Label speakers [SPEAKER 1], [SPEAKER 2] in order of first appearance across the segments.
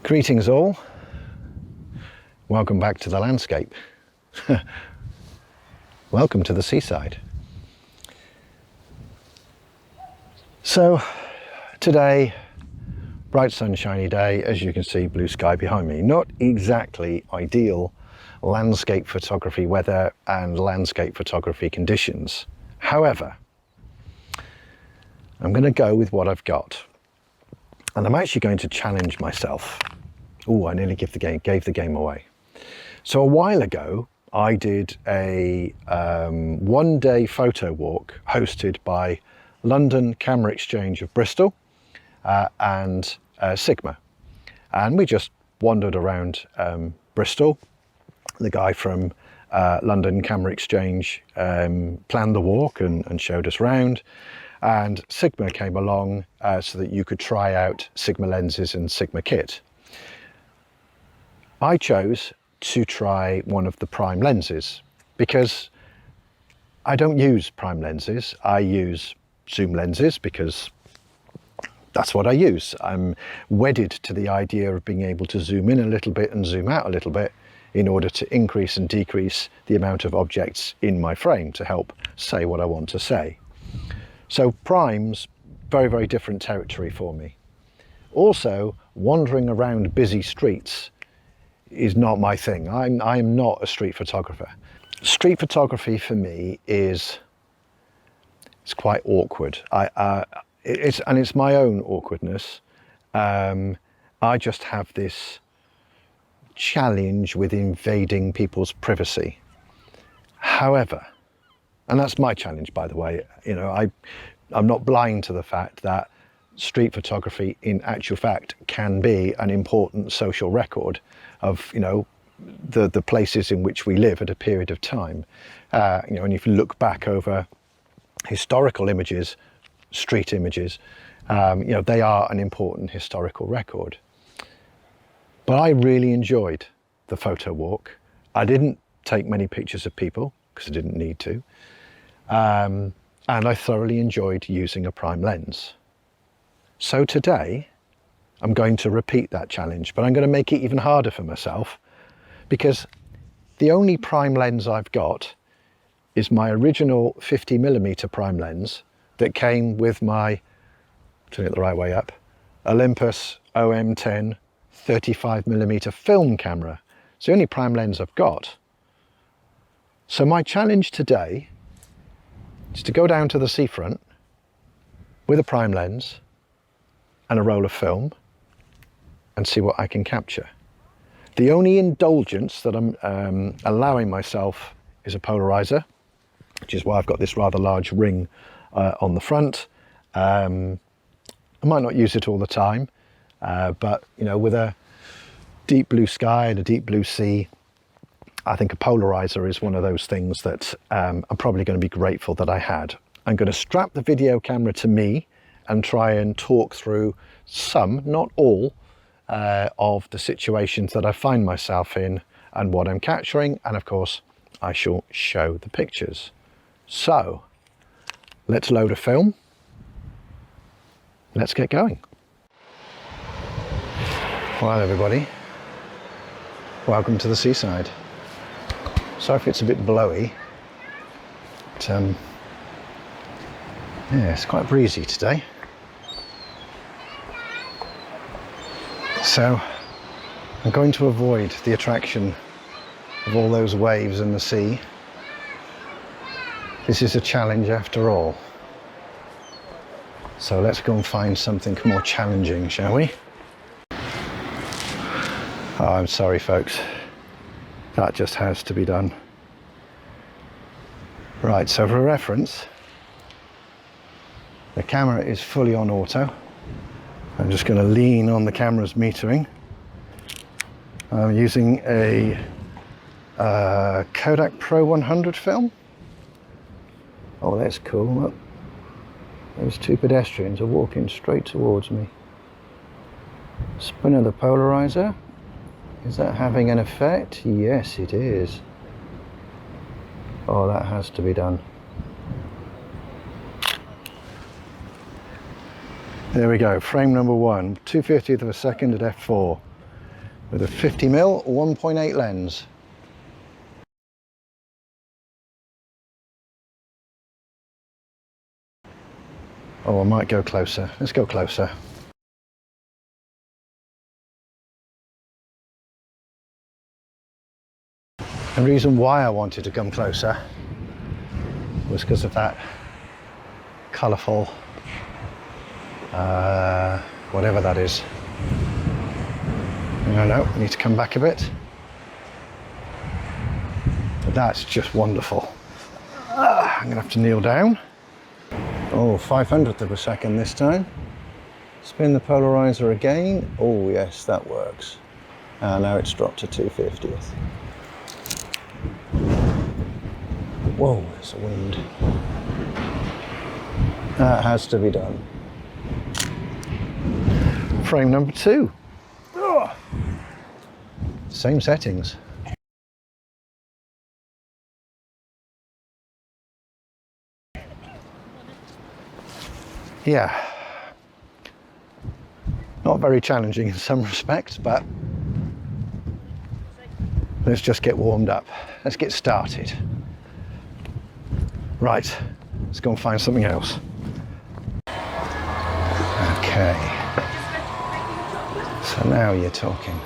[SPEAKER 1] Greetings all, welcome back to the landscape. Welcome to the seaside. So today, bright sunshiny day, as you can see, blue sky behind me. Not exactly ideal landscape photography weather and landscape photography conditions. However, I'm going to go with what I've got. And I'm actually going to challenge myself. Oh, I nearly gave the game away. So a while ago, I did a one-day photo walk hosted by London Camera Exchange of Bristol and Sigma. And we just wandered around Bristol. The guy from London Camera Exchange planned the walk and showed us around. And Sigma came along so that you could try out Sigma lenses and Sigma kit. I chose to try one of the prime lenses because I don't use prime lenses. I use zoom lenses because that's what I use. I'm wedded to the idea of being able to zoom in a little bit and zoom out a little bit in order to increase and decrease the amount of objects in my frame to help say what I want to say. So prime's very, very different territory for me. Also, wandering around busy streets is not my thing. I'm not a street photographer. Street photography for me it's quite awkward. It's my own awkwardness. I just have this challenge with invading people's privacy. However, and that's my challenge, by the way, you know, I'm not blind to the fact that street photography in actual fact can be an important social record of, you know, the places in which we live at a period of time. You know, and if you look back over historical images, street images, you know, they are an important historical record. But I really enjoyed the photo walk. I didn't take many pictures of people because I didn't need to. And I thoroughly enjoyed using a prime lens. So today, I'm going to repeat that challenge, but I'm going to make it even harder for myself because the only prime lens I've got is my original 50mm prime lens that came with my, turn it the right way up, Olympus OM10 35mm film camera. It's the only prime lens I've got. So my challenge today is to go down to the seafront with a prime lens and a roll of film and see what I can capture. The only indulgence that I'm allowing myself is a polarizer, which is why I've got this rather large ring on the front. I might not use it all the time, but you know, with a deep blue sky and a deep blue sea, I think a polarizer is one of those things that I'm probably going to be grateful that I had. I'm going to strap the video camera to me and try and talk through some, not all, of the situations that I find myself in and what I'm capturing. And of course, I shall show the pictures. So let's load a film. Let's get going. Well, everybody, welcome to the seaside. Sorry if it's a bit blowy, but yeah, it's quite breezy today. So I'm going to avoid the attraction of all those waves and the sea. This is a challenge after all. So let's go and find something more challenging, shall we? Oh, I'm sorry, folks. That just has to be done. Right, so for reference, the camera is fully on auto. I'm just going to lean on the camera's metering. I'm using a Kodak Pro 100 film. Oh, that's cool. Look, those two pedestrians are walking straight towards me. Spin of the polarizer. Is that having an effect? Yes, it is. Oh, that has to be done. There we go, frame number one, 2/50th of a second at f4. with a 50mm 1.8 lens. Oh, I might go closer. Let's go closer. The reason why I wanted to come closer was because of that colourful, whatever that is. No, I need to come back a bit. But that's just wonderful. I'm gonna have to kneel down. Oh, 500th of a second this time. Spin the polarizer again. Oh yes, that works. Now it's dropped to 2/50th. Whoa, there's a wind. That has to be done. Frame number 2. Oh. Same settings. Yeah, not very challenging in some respects, but let's just get warmed up. Let's get started. Right, let's go and find something else. Okay, so now you're talking.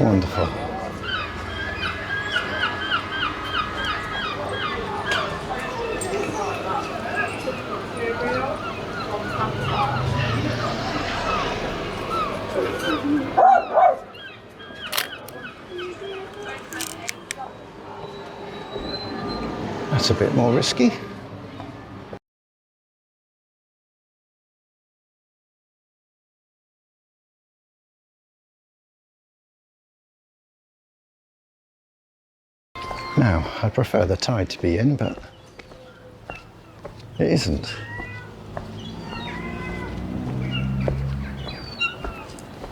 [SPEAKER 1] Wonderful. That's a bit more risky. Now, I prefer the tide to be in, but it isn't.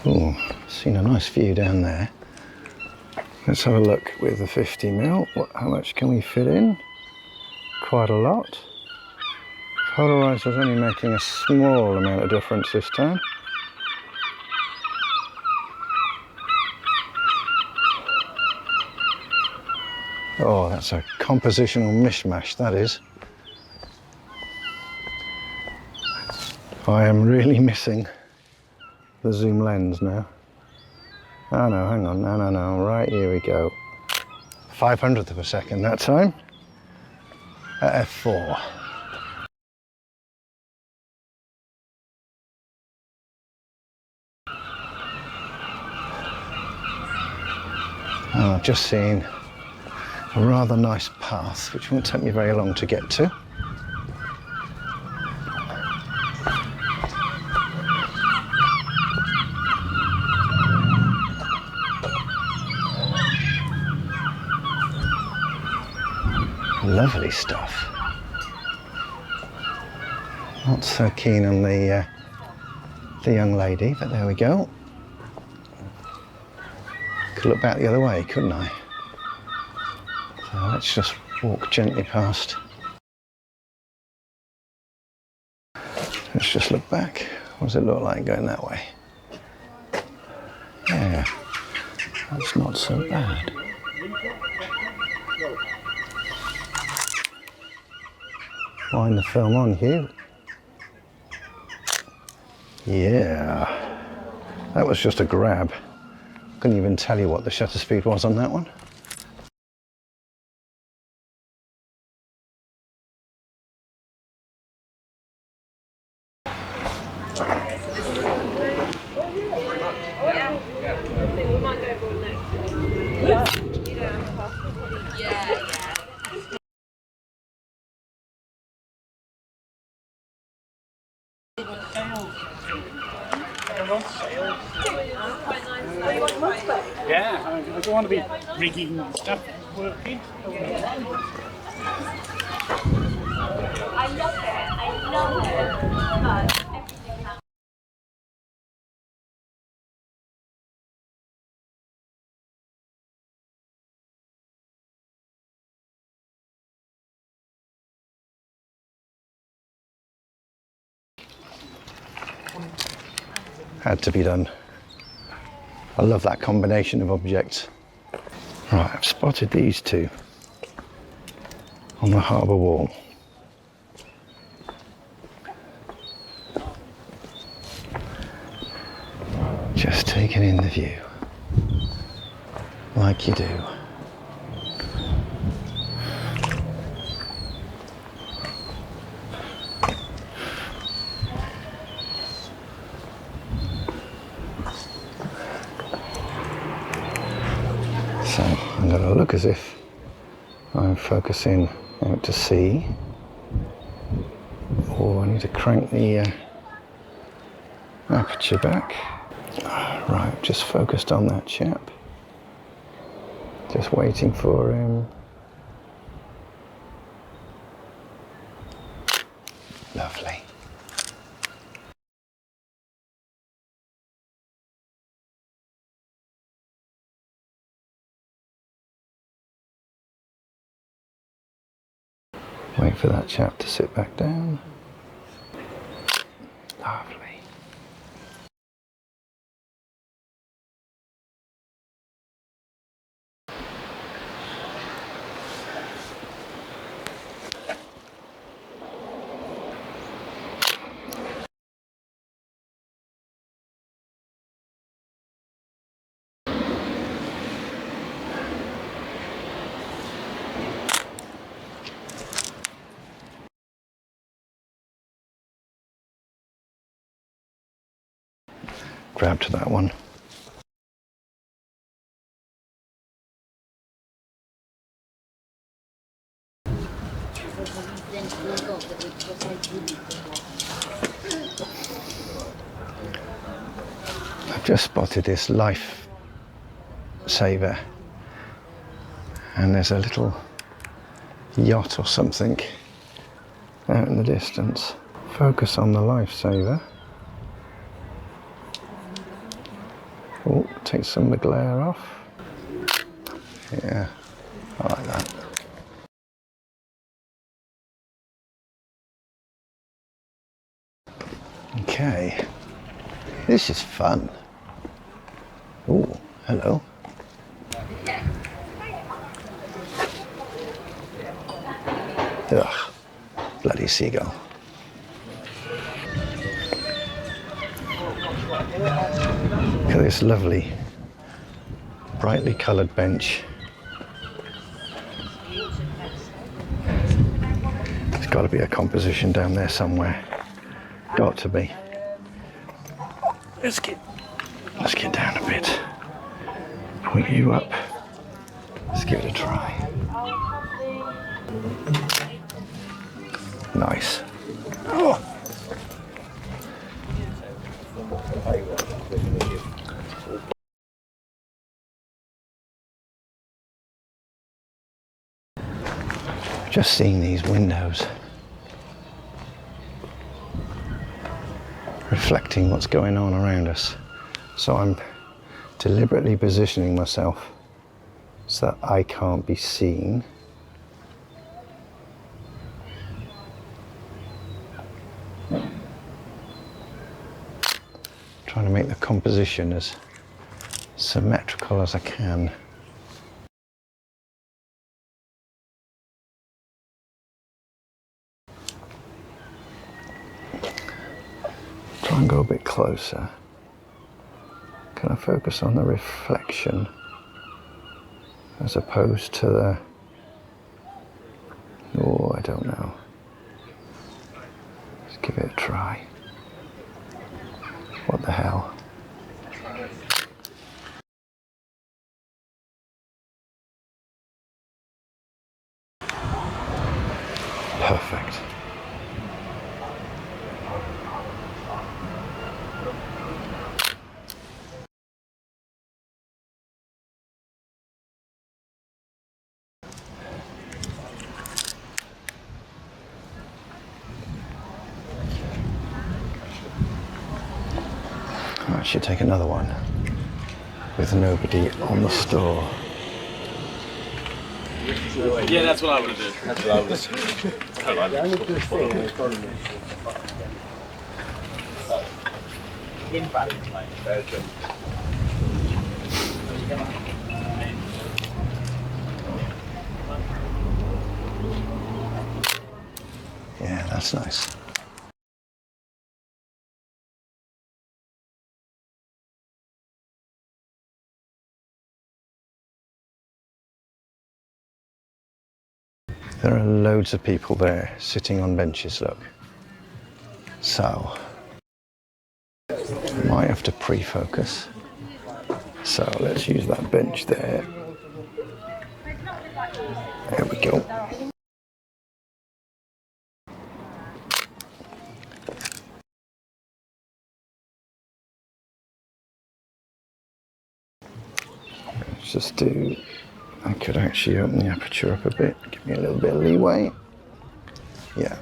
[SPEAKER 1] Oh, seen a nice view down there. Let's have a look with the 50mm. How much can we fit in? Quite a lot. Polarizer's only making a small amount of difference this time. Oh, that's a compositional mishmash, that is. I am really missing the zoom lens now. Oh no, hang on, no, right, here we go. 500th of a second that time, at f4. Oh, I've just seen a rather nice path, which won't take me very long to get to. Lovely stuff. Not so keen on the young lady, but there we go. Could look back the other way, couldn't I? So let's just walk gently past. Let's just look back. What does it look like going that way? Yeah, that's not so bad. Wind the film on, Hugh. Yeah, that was just a grab. Couldn't even tell you what the shutter speed was on that one.
[SPEAKER 2] Yeah, I don't want to be rigging stuff working.
[SPEAKER 3] I love it, but
[SPEAKER 1] Had to be done. I love that combination of objects. Right, I've spotted these two on the harbour wall. Just taking in the view, like you do. So I'm going to look as if I'm focusing out to sea, or I need to crank the aperture back. Right, just focused on that chap. Just waiting for him. Lovely. Wait for that chap to sit back down. Lovely. Grab to that one. I've just spotted this life saver, and there's a little yacht or something out in the distance. Focus on the life saver. Oh, take some of the glare off. Yeah, I like that. Okay, this is fun. Oh, hello. Ugh, bloody seagull. Look at this lovely, brightly coloured bench. There's got to be a composition down there somewhere. Got to be. Let's get down a bit. Point you up. Let's give it a try. Nice. Oh. Just seeing these windows reflecting what's going on around us. So I'm deliberately positioning myself so that I can't be seen. Trying to make the composition as symmetrical as I can. Try and go a bit closer. Can I focus on the reflection as opposed to the... Oh, I don't know. Let's give it a try. What the hell? Perfect. I should take another one with nobody on the store.
[SPEAKER 4] Yeah, that's what I would have did. That's what I was.
[SPEAKER 1] Yeah, that's nice. There are loads of people there sitting on benches, look. So, might have to pre-focus. So let's use that bench there. There we go. Let's just do, I could actually open the aperture up a bit, give me a little bit of leeway. Yeah.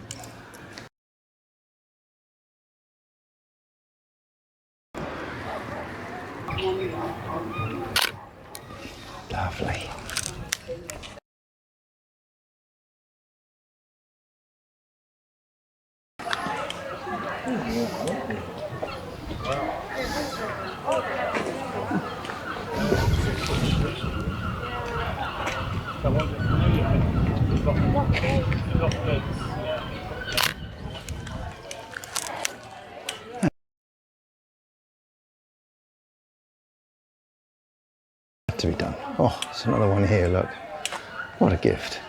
[SPEAKER 1] Lovely. To be done. Oh, there's another one here, look. What a gift.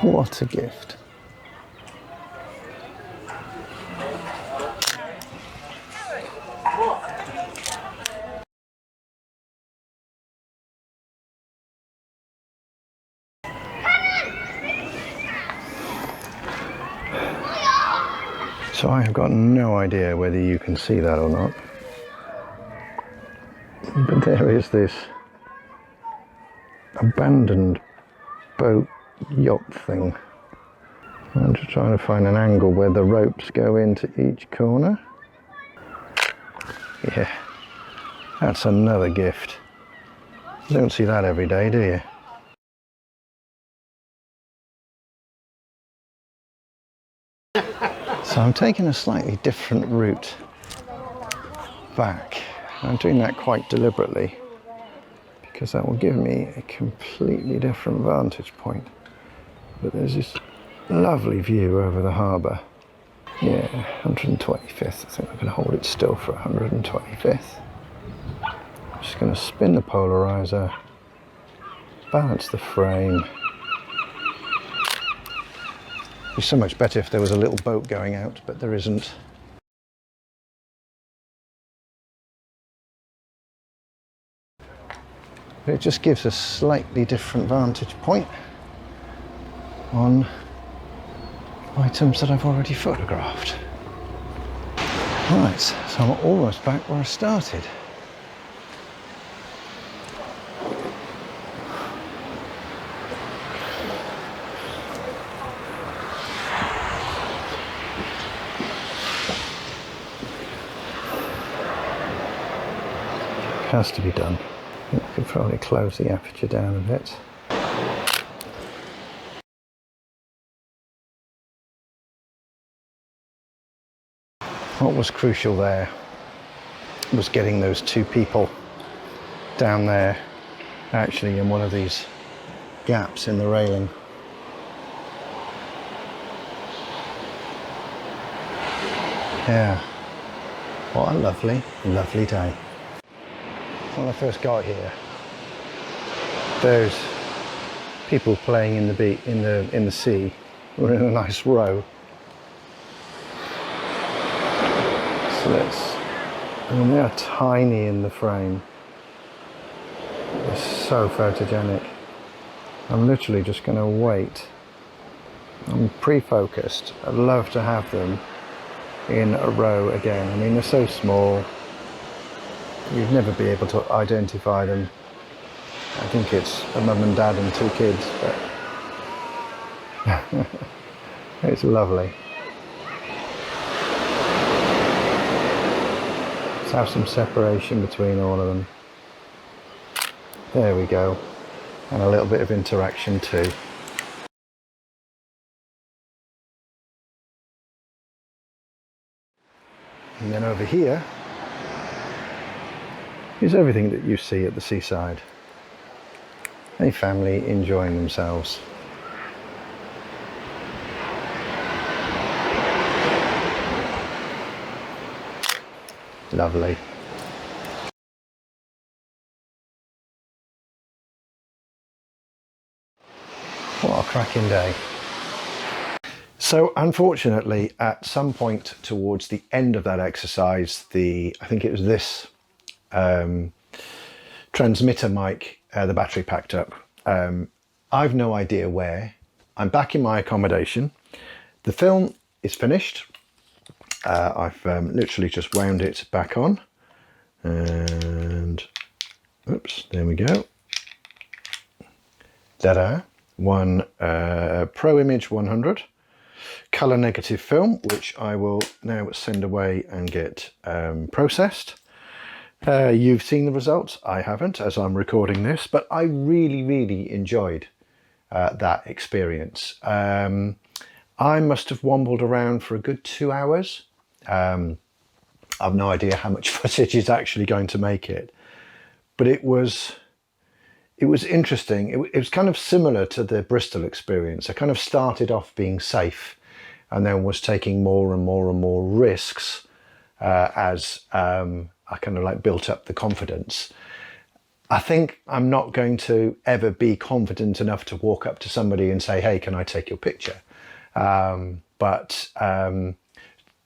[SPEAKER 1] What a gift. So I have got no idea whether you can see that or not. But there is this abandoned boat yacht thing. I'm just trying to find an angle where the ropes go into each corner. Yeah, that's another gift. You don't see that every day, do you? So I'm taking a slightly different route back. I'm doing that quite deliberately because that will give me a completely different vantage point. But there's this lovely view over the harbour. Yeah, 125th. I think I can hold it still for 125th. I'm just going to spin the polarizer, balance the frame. It'd be so much better if there was a little boat going out, but there isn't. But it just gives a slightly different vantage point on items that I've already photographed. Right, so I'm almost back where I started. Has to be done. I could probably close the aperture down a bit. What was crucial there was getting those two people down there, actually in one of these gaps in the railing. Yeah, what a lovely, lovely day. When I first got here, those people playing in the sea were in a nice row. So they are tiny in the frame. They're so photogenic. I'm literally just going to wait. I'm pre-focused. I'd love to have them in a row again. I mean, they're so small. You'd never be able to identify them. I think it's a mum and dad and two kids, but it's lovely. Let's have some separation between all of them. There we go. And a little bit of interaction too. And then over here is everything that you see at the seaside. A family enjoying themselves. Lovely. What a cracking day. So unfortunately, at some point towards the end of that exercise, I think it was this transmitter mic, the battery packed up. I've no idea where. I'm back in my accommodation. The film is finished. I've literally just wound it back on. And, oops, there we go. Ta-da. One Pro Image 100 color negative film, which I will now send away and get processed. You've seen the results. I haven't, as I'm recording this, but I really enjoyed that experience. I must have wombled around for a good 2 hours. I've no idea how much footage is actually going to make it, but it was interesting. It was kind of similar to the Bristol experience. I kind of started off being safe and then was taking more and more risks as I kind of like built up the confidence. I think I'm not going to ever be confident enough to walk up to somebody and say, hey, can I take your picture? But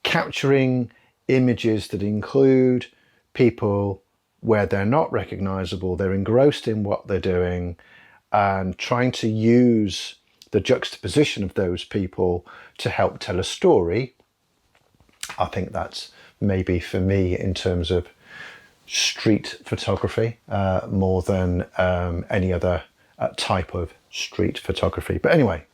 [SPEAKER 1] capturing images that include people where they're not recognizable, they're engrossed in what they're doing, and trying to use the juxtaposition of those people to help tell a story. I think that's maybe for me in terms of street photography more than any other type of street photography. But anyway,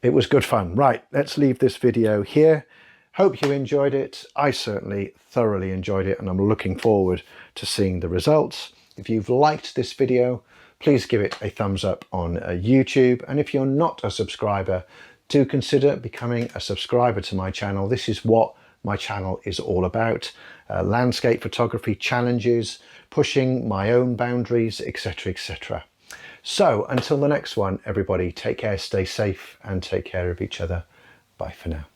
[SPEAKER 1] it was good fun. Right, let's leave this video here. Hope you enjoyed it. I certainly thoroughly enjoyed it, and I'm looking forward to seeing the results. If you've liked this video, please give it a thumbs up on YouTube. And if you're not a subscriber, do consider becoming a subscriber to my channel. This is what my channel is all about. Landscape photography challenges, pushing my own boundaries, etc, etc. So until the next one, everybody, take care, stay safe, and take care of each other. Bye for now.